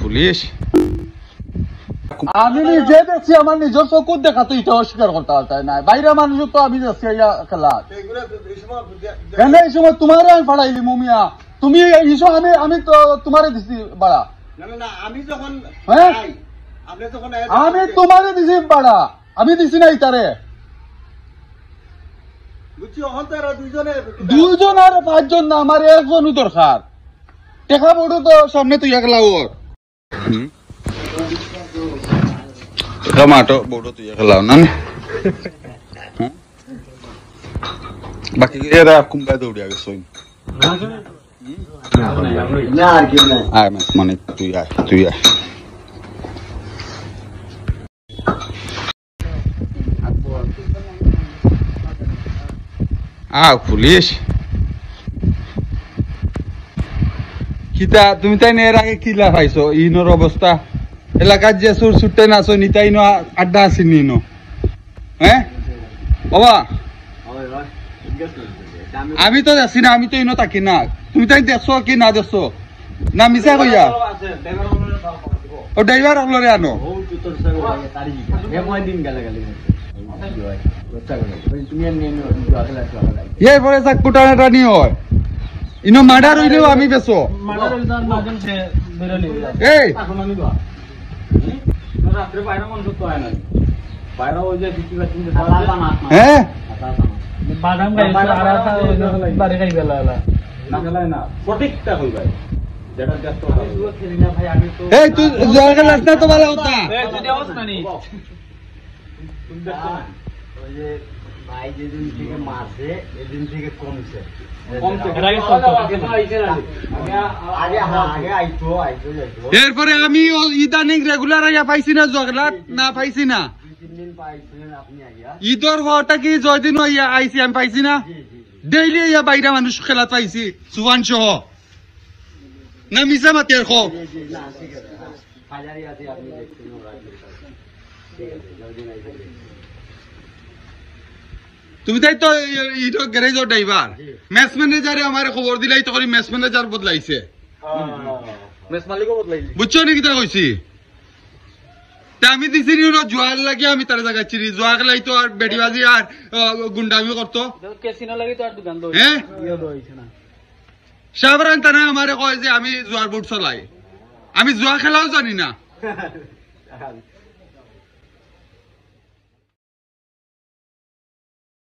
Police আমি নিজে দেখছি, আমার নিজের চকুত দেখা তো এটা অস্বীকার করতে পারতাম না। বাইরে মানুষ তো আমি দেখছি খেলা কেন এই সময় তোমারে আমি পাঠাইলি মুমিয়া, তুমি এই সময় আমি তো তোমারে দিছি বাড়া। হ্যাঁ আমি তোমারে দিছি বাড়া, আমি দিছি না ইতারে। দুইজন আর পাঁচজন না, আমার একজনই দরকার। টেকা বড় তো সামনে তুই একলা ওর টমাটো বড় তুই খেলাও না বাকি এরা কুম্বাই দৌড়িয়া গেছ আয় মানে তুই আয় পুলিশ কিতা তুমি তাই এর আগে কিলা পাইছো ইনোর অবস্থা এলাকার যে সুর ছুটতে নাচো নিতাই নো আড্ডা আসেনি নো হ্যাঁ বাবা আমি তো যাচ্ছি না, আমি তো ইনো থাকি না। তুমি তাই দেখছো কি না দেখছো না মিছা কইয়া ও ড্রাইভার হলরে আনো এরপরে চাক কুটানি হয় ইনো মার্ডার হইলেও আমি বেছো এই হ্যাঁ এই তুই জয়গাল রাস্তা তো ভালো হতা ভাই যেদিন থেকে মারছে এদিন থেকে কমছে। এরপরে আমি ইদানিং রেগুলার আইয়া পাইছি না জগলাত না পাইছি না ঈদর হওয়াটা কি জয়দিন আইসি আমি পাইছি না ডেইলি ইয়া বাইরা মানুষ খেলা পাইছি সুবান সহ না মিশা মাতি আর খো তুমি তাই তো গ্যারেজর ড্রাইভার মেস ম্যানেজারে আমার খবর দিলাই তো মেস ম্যানেজার বদলাইছে বুঝছো নাকি তা কইছি আমি দিছি জোয়ার লাগে আমি তার জায়গাচ্ছি জোয়া গেলাই তো আর বেটিবাজি আর গুন্ডামি করতো হ্যাঁ সাবরান তারা আমারে কয় যে আমি জোয়ার বোর্ড চলাই, আমি জোয়া খেলাও জানি না।